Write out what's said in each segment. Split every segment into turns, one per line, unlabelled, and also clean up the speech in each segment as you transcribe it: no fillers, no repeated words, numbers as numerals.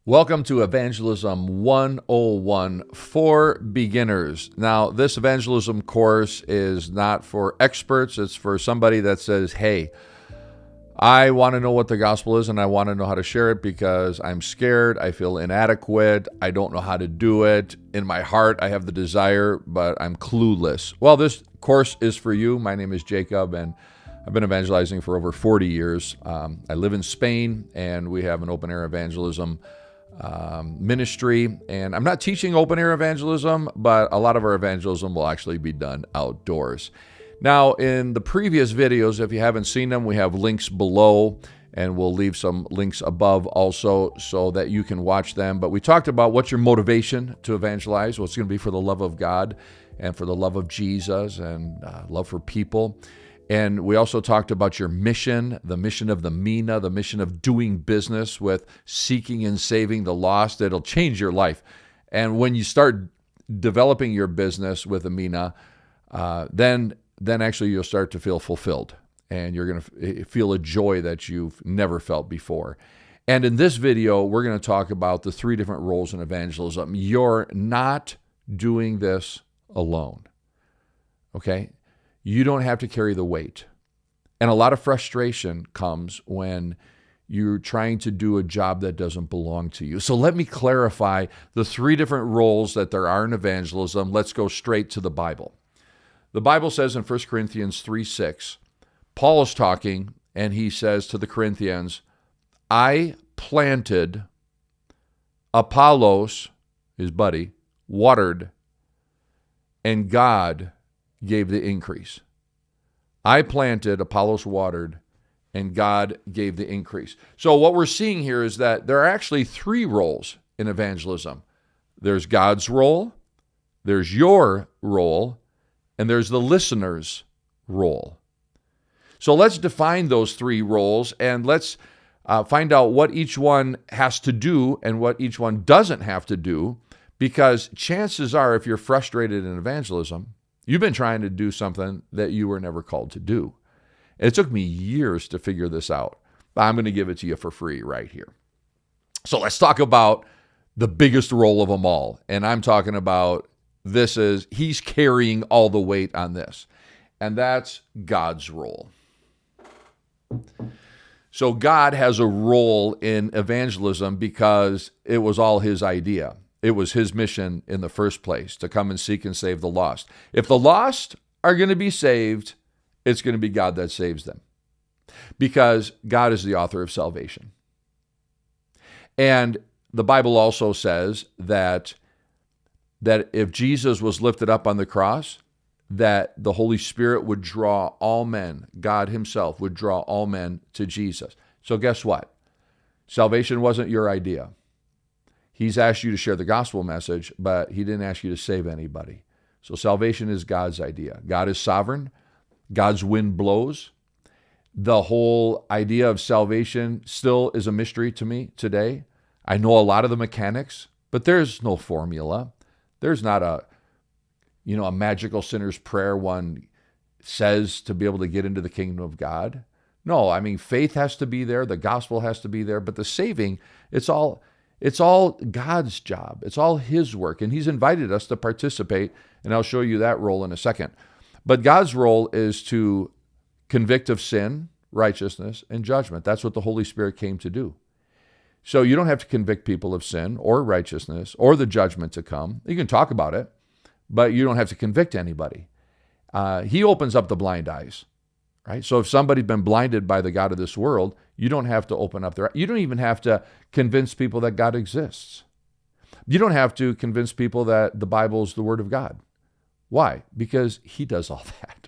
Welcome to Evangelism 101 for beginners. Now, this evangelism course is not for experts. It's for somebody that says, hey, I want to know what the gospel is and I want to know how to share it because I'm scared, I feel inadequate, I don't know how to do it. In my heart, I have the desire, but I'm clueless. Well, this course is for you. My name is Jacob, and I've been evangelizing for over 40 years. I live in Spain, and we have an open-air evangelism ministry, and I'm not teaching open air evangelism, but a lot of our evangelism will actually be done outdoors. Now, in the previous videos, if you haven't seen them, we have links below, and we'll leave some links above also so that you can watch them. But we talked about what's your motivation to evangelize. Well, it's going to be for the love of God and for the love of Jesus and love for people. And we also talked about your mission, the mission of the MENA, the mission of doing business with seeking and saving the lost. It'll change your life. And when you start developing your business with the MENA, then actually you'll start to feel fulfilled. And you're going to feel a joy that you've never felt before. And in this video, we're going to talk about the 3 different roles in evangelism. You're not doing this alone, okay? You don't have to carry the weight. And a lot of frustration comes when you're trying to do a job that doesn't belong to you. So let me clarify the 3 different roles that there are in evangelism. Let's go straight to the Bible. The Bible says in 1 Corinthians 3:6, Paul is talking, and he says to the Corinthians, I planted, Apollos, his buddy, watered, and God gave the increase. I planted, Apollos watered, and God gave the increase. So what we're seeing here is that there are actually 3 roles in evangelism. There's God's role, there's your role, and there's the listener's role. So let's define those 3 roles, and let's find out what each one has to do and what each one doesn't have to do, because chances are if you're frustrated in evangelism, you've been trying to do something that you were never called to do. It took me years to figure this out, but I'm going to give it to you for free right here. So let's talk about the biggest role of them all. And I'm talking about he's carrying all the weight on this. And that's God's role. So God has a role in evangelism because it was all his idea. It was his mission in the first place, to come and seek and save the lost. If the lost are going to be saved, it's going to be God that saves them, because God is the author of salvation. And the Bible also says that if Jesus was lifted up on the cross, that the Holy Spirit would draw all men, God himself would draw all men to Jesus. So guess what? Salvation wasn't your idea. He's asked you to share the gospel message, but he didn't ask you to save anybody. So salvation is God's idea. God is sovereign. God's wind blows. The whole idea of salvation still is a mystery to me today. I know a lot of the mechanics, but there's no formula. There's not a magical sinner's prayer one says to be able to get into the kingdom of God. No, I mean, faith has to be there. The gospel has to be there. But the saving, it's all God's job. It's all his work. And he's invited us to participate. And I'll show you that role in a second. But God's role is to convict of sin, righteousness, and judgment. That's what the Holy Spirit came to do. So you don't have to convict people of sin or righteousness or the judgment to come. You can talk about it, but you don't have to convict anybody. He opens up the blind eyes, right? So if somebody's been blinded by the god of this world, you don't have to open up their eyes. You don't even have to convince people that God exists. You don't have to convince people that the Bible is the Word of God. Why? Because he does all that.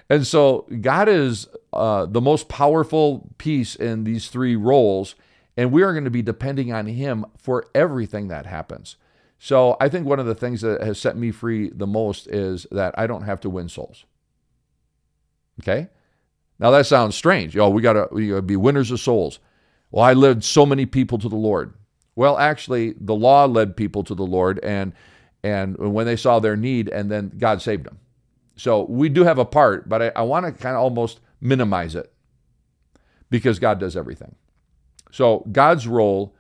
And so God is the most powerful piece in these 3 roles, and we are going to be depending on him for everything that happens. So I think one of the things that has set me free the most is that I don't have to win souls. Okay? Now that sounds strange. We gotta be winners of souls. Well, I led so many people to the Lord. Well, actually, the law led people to the Lord, and when they saw their need, and then God saved them. So we do have a part, but I want to kind of almost minimize it because God does everything. So God's role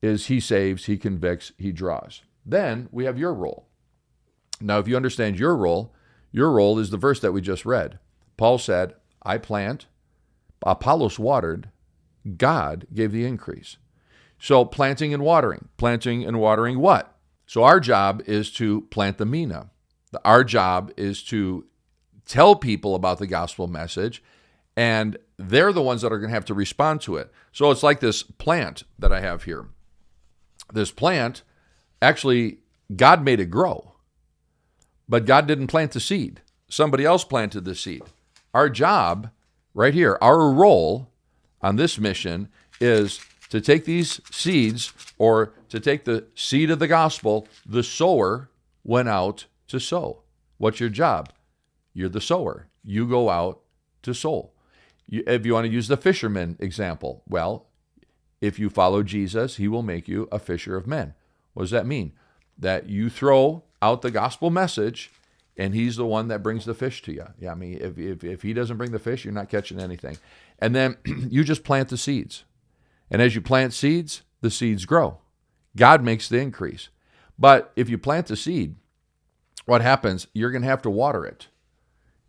is he saves, he convicts, he draws. Then we have your role. Now, if you understand your role is the verse that we just read. Paul said, I plant, Apollos watered, God gave the increase. So planting and watering what? So our job is to plant the mina. Our job is to tell people about the gospel message, and they're the ones that are going to have to respond to it. So it's like this plant that I have here. This plant, actually, God made it grow, but God didn't plant the seed. Somebody else planted the seed. Our job right here, our role on this mission is to take these seeds, or to take the seed of the gospel. The sower went out to sow. What's your job? You're the sower. You go out to sow. If you want to use the fisherman example, well, if you follow Jesus, he will make you a fisher of men. What does that mean? That you throw out the gospel message, and he's the one that brings the fish to you. Yeah, I mean, if he doesn't bring the fish, you're not catching anything. And then you just plant the seeds. And as you plant seeds, the seeds grow. God makes the increase. But if you plant the seed, what happens? You're going to have to water it.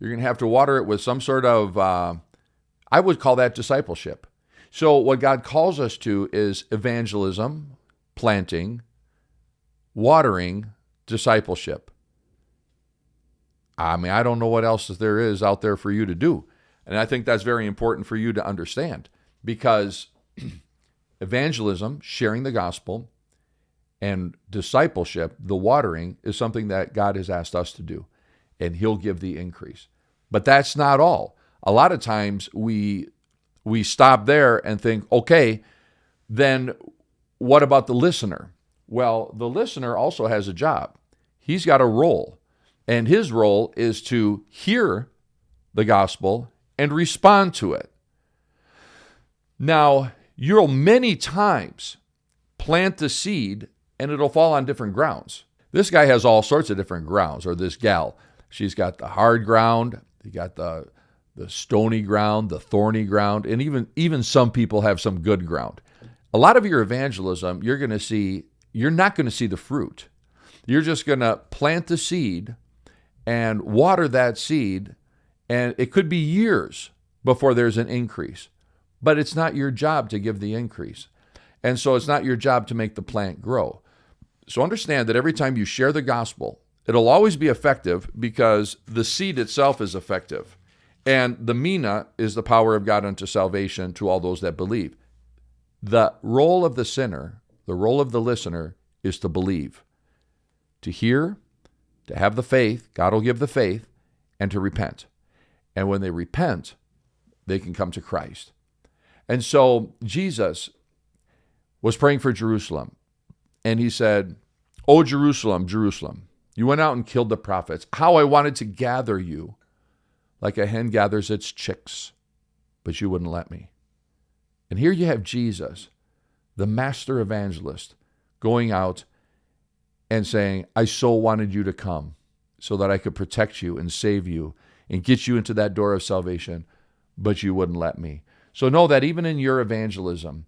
You're going to have to water it with some sort of, I would call that discipleship. So what God calls us to is evangelism, planting, watering, discipleship. I mean, I don't know what else there is out there for you to do. And I think that's very important for you to understand, because evangelism, sharing the gospel, and discipleship, the watering, is something that God has asked us to do, and he'll give the increase. But that's not all. A lot of times we stop there and think, okay, then what about the listener? Well, the listener also has a job. He's got a role, and his role is to hear the gospel and respond to it. Now, you'll many times plant the seed and it'll fall on different grounds. This guy has all sorts of different grounds, or this gal. She's got the hard ground, you got the stony ground, the thorny ground, and even some people have some good ground. A lot of your evangelism, you're not going to see the fruit. You're just going to plant the seed and water that seed, and it could be years before there's an increase. But it's not your job to give the increase. And so it's not your job to make the plant grow. So understand that every time you share the gospel, it'll always be effective because the seed itself is effective. And the mina is the power of God unto salvation to all those that believe. The role of the sinner, the role of the listener, is to believe, to hear, to have the faith, God will give the faith, and to repent. And when they repent, they can come to Christ. And so Jesus was praying for Jerusalem, and he said, "O Jerusalem, Jerusalem, you went out and killed the prophets. How I wanted to gather you like a hen gathers its chicks, but you wouldn't let me." And here you have Jesus, the master evangelist, going out and saying, "I so wanted you to come so that I could protect you and save you and get you into that door of salvation, but you wouldn't let me." So know that even in your evangelism,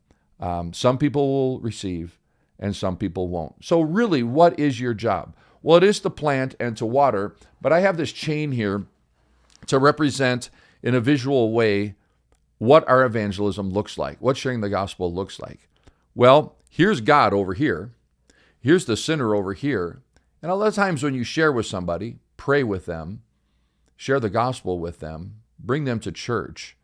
some people will receive and some people won't. So really, what is your job? Well, it is to plant and to water, but I have this chain here to represent in a visual way what our evangelism looks like, what sharing the gospel looks like. Well, here's God over here. Here's the sinner over here. And a lot of times when you share with somebody, pray with them, share the gospel with them, bring them to church,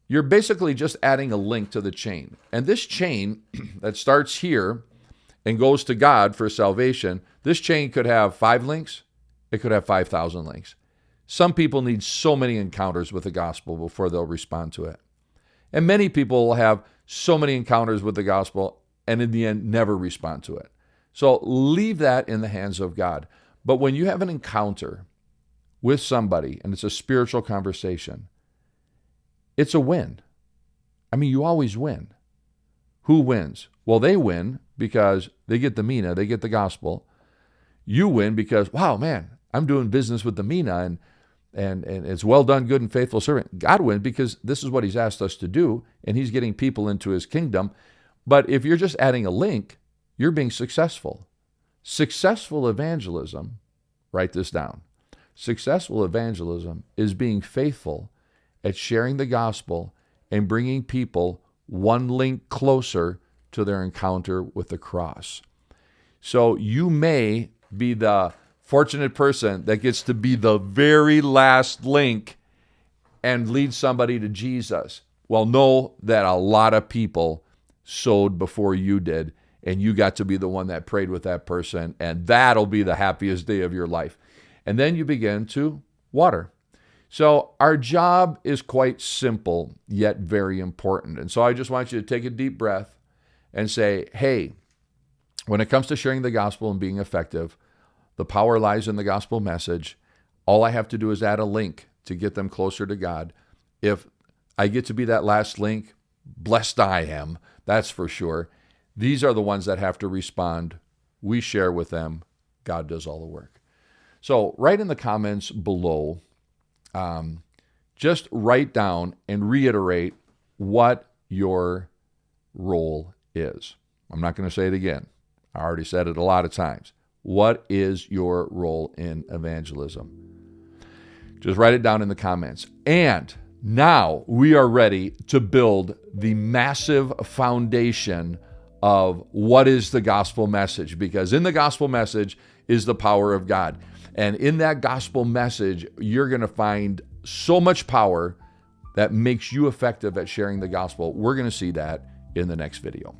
you're basically just adding a link to the chain. And this chain that starts here and goes to God for salvation, this chain could have 5 links. It could have 5,000 links. Some people need so many encounters with the gospel before they'll respond to it. And many people will have so many encounters with the gospel and in the end never respond to it. So leave that in the hands of God. But when you have an encounter with somebody and it's a spiritual conversation, it's a win. I mean, you always win. Who wins? Well, they win because they get the mina, they get the gospel. You win because, wow, man, I'm doing business with the mina and it's well done, good and faithful servant. God wins because this is what he's asked us to do, and he's getting people into his kingdom. But if you're just adding a link, you're being successful. Successful evangelism, write this down. Successful evangelism is being faithful at sharing the gospel and bringing people one link closer to their encounter with the cross. So you may be the fortunate person that gets to be the very last link and lead somebody to Jesus. Well, know that a lot of people sowed before you did, and you got to be the one that prayed with that person, and that'll be the happiest day of your life. And then you begin to water. So our job is quite simple, yet very important. And so I just want you to take a deep breath and say, hey, when it comes to sharing the gospel and being effective, the power lies in the gospel message. All I have to do is add a link to get them closer to God. If I get to be that last link, blessed I am, that's for sure. These are the ones that have to respond. We share with them. God does all the work. So write in the comments below, just write down and reiterate what your role is. I'm not going to say it again. I already said it a lot of times. What is your role in evangelism? Just write it down in the comments. And now we are ready to build the massive foundation of what is the gospel message, because in the gospel message is the power of God. And in that gospel message, you're going to find so much power that makes you effective at sharing the gospel. We're going to see that in the next video.